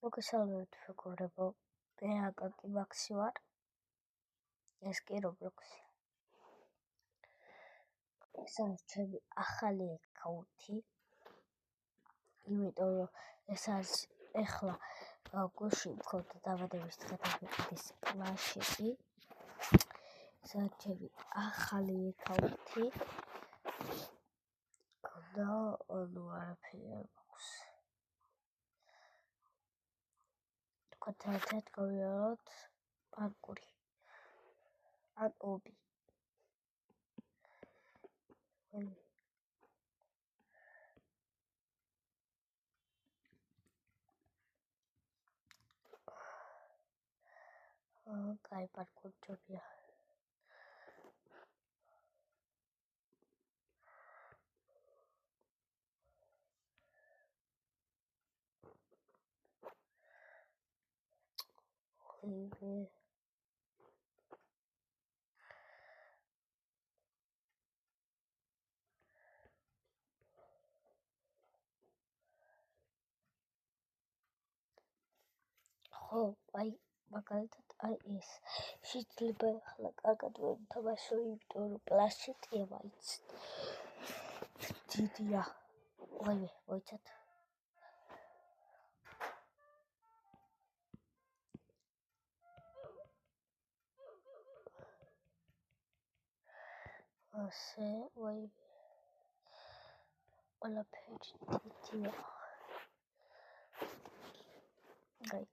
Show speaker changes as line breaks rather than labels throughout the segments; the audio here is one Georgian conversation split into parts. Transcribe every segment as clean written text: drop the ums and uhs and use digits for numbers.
მოგესალმებით მეგობრებო, მე აკაკი მაქსი ვარ, ეს კი Roblox-ია. ეს არის ჩემი ახალი აკაუნთი, იმიტომ რომ ეს არის ეხლა გუშინ მქონდა დაბადების დღე და მიყიდეს პლანშეტი. ეს არის ჩემი ახალი აკაუნთი და არაფერი არ მაქვს. კონტენტად გავიაროთ პარკური ან ობი. კაი პარკური ჯობია. ხო, აი მაგალითად აი ეს შეიძლება ახლა კარგად ვეთამაშო, იმიტომ რომ პლანშეტია მაინც დიდია. ვაიმე, მოიცათ. ასე, ვაიმე. ყველაფერი დიდია. აი.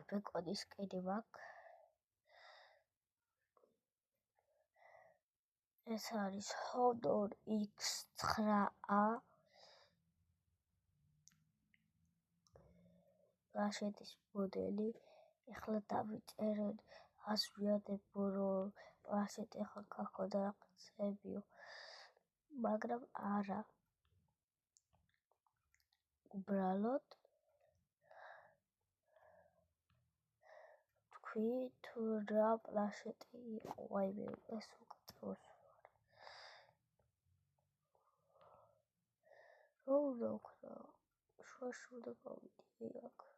ბეკონის კედი მაქვს. ეს არის Honor X9A. პლანშეტის მოდელი. ეხლა დავიწერენ ასვიანებო რომ პლანშეტი ახლა გაქონდა რაღაცებიო, მაგრამ არა. უბრალოდ თქვი თუ რა პლანშეტი იყო, ვაიმე, ეს უკეთოს ვარ. რა უნდა ვქნა? შუაში უნდა გავიდი აქ.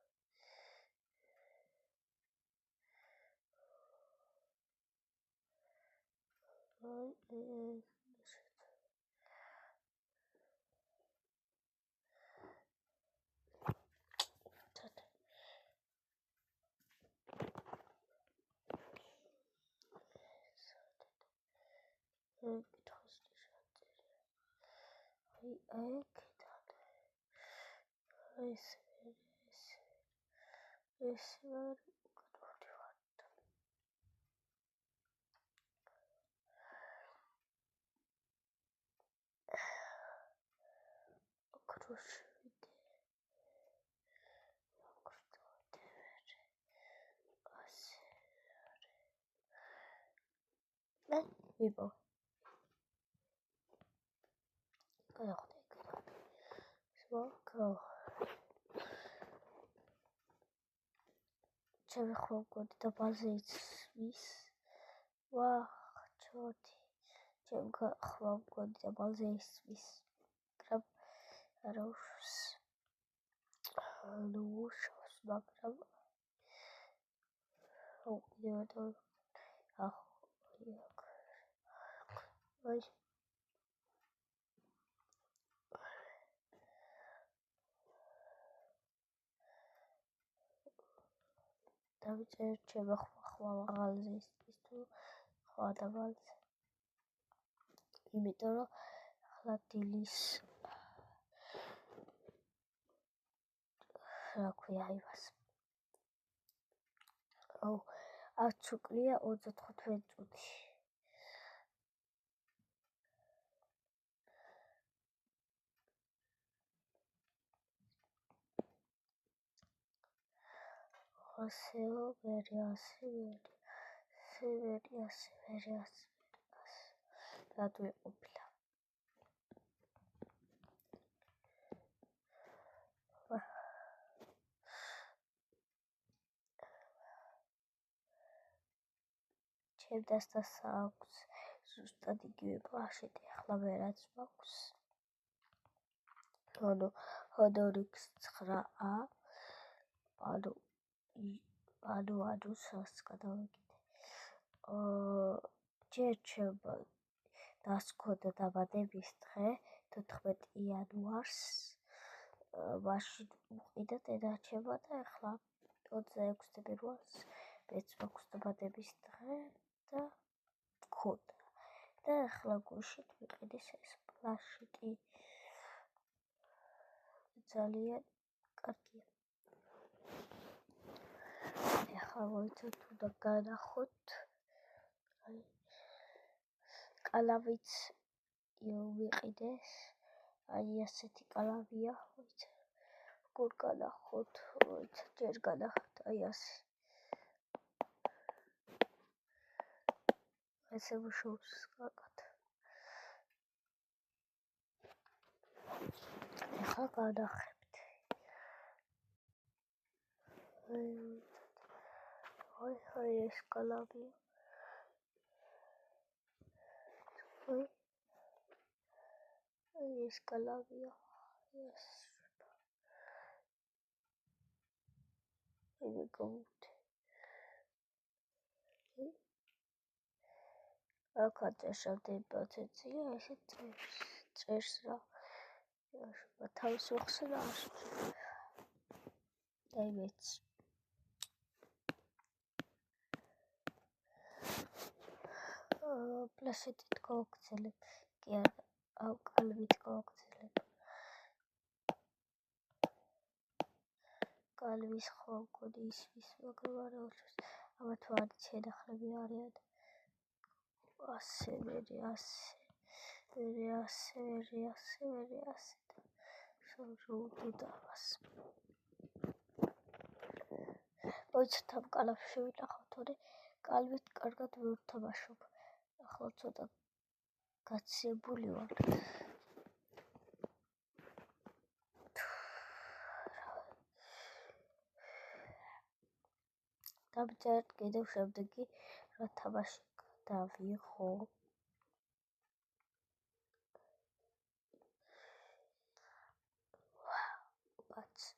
ვიპოვე. ჩემი ხომ მგონი ბალზე იცვის. ჩოთი. ჩემი ხომ მგონი ბალზე იცვის. მაგრამ არა უშავს. მაგრამ დავიწერეთ ჩემი ხმა მაღალზე ისთვის თუ ხმა და ბალზე. იმიტომ რომ ახლა დილის რა ქვია იმას. არც უკრია 35 წუთი. ასეო, მერე ასე. რატო ეყოფილა? ჩემ დასტას აქვს ზუსტად იგივე პლანშეტი, ახლა მე რაც მაქვს. Honor X9A ანუ სას გადავეკიდე. ჯერ ჩემ დასქოდა დაბადების დღე 14 იანვარს. მაშინ მოვიდა დედაჩემმა და ახლა 26 ფებრუარს მეც მაქვს დაბადების დღე და მქონდა. და ახლა გუშინ ვიყიდეს ეს პლაშეტი. ძალიან კარგია. ახლა მოიცავთ უნდა განახოთ. კალამიც ვიყიდეს. აი ასეთი კალამია, მოიცა. როგორ განახოთ, მოიცა, ჯერ განახოთ, აი ასე. ესე მუშაობს კარგად. ახლა განახებთ. აი ეს კალამია. აი ეს კალამია. Here we go. Akka წესავდება ცეცია ესე წერს რა. თავის ვახსნა არ. აი მეც. პლასტიკით გავაგრძელებ. კი არა, კალმით გავაგრძელებ. კალმის ხო მგონი ისმის, მაგრამ არა უშვებს. ამათ ვარდი შენახლები არიან. ასე. შევდუდა მას. მოიცათ ამ კალამს შევინახავთ, თორე კალმით კარგად ვერ ვთამაშობ. ახლა ცოტა გაცილებული ვარ. დამწერთ კიდევ შემდეგი რა თამაში გადავიღო. ასე.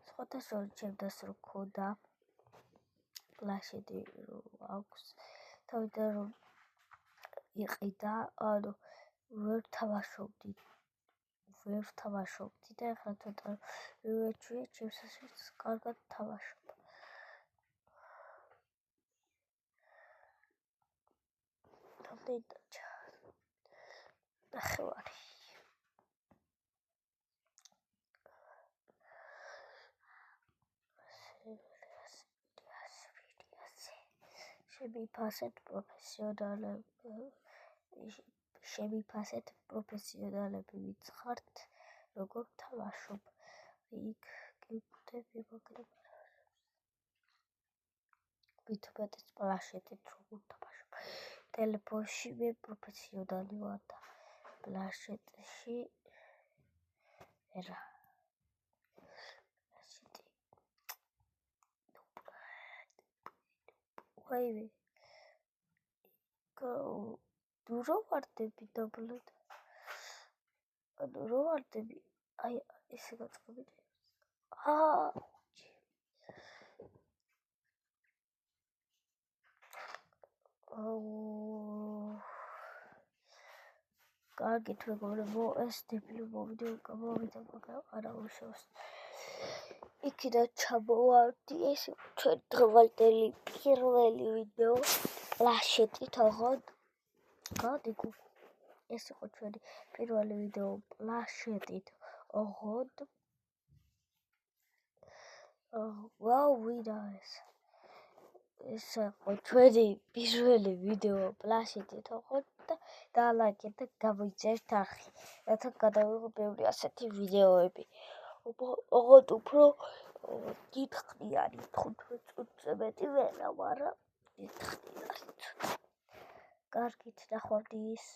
სხვადასხვა ჩემდას რო ქონდა პლაშეტი აქვს. თავიდან რომ იყიდა, ანუ ვერ თამაშობდი და ახლა ცოტა მივეჩვია, ჩემსაც კარგად თამაშობ. დედაჩა. ნახევარი. შემიფასეთ პროფესიონალები ვიცხართ, როგორ თამაშობ. იქ გიგდები, მაგრამ ვითომ პლაშეტით როგორ თამაშობ. ტელეფონში მე პროფესიონალი ვარ და პლაშეტში ერა. ვაიმე. დურო ვარდები დაბლად. ანუ რო ვარდები, აი ესე გაწყობილი. კარგით მეგობრებო, ეს დებილო ვიდეო გამოვიდა, მაგრამ არა უშავს. იქიდან ჩამოვარდი, ეს ჩვენ დღევანდელი პირველი ვიდეო პლაშეტით, ოღონდ გადიგო. ეს იყო ჩვენი პირველი ვიდეო პლაშეტით, ოღონდ ვაუ, ვიდა ეს. ეს იყო ჩვენი პირველი ვიდეო პლაშეტით, ოღონდ დაალაიქეთ და გამოიწერთ არხი, რათა გადავიღო ბევრი ასეთი ვიდეოები. ოღონდ უფრო დიდხნიანი 15 წუთზე მეტი ვეღარ, მაგრამ დიდხნიანი. კარგით, ნახვამდის.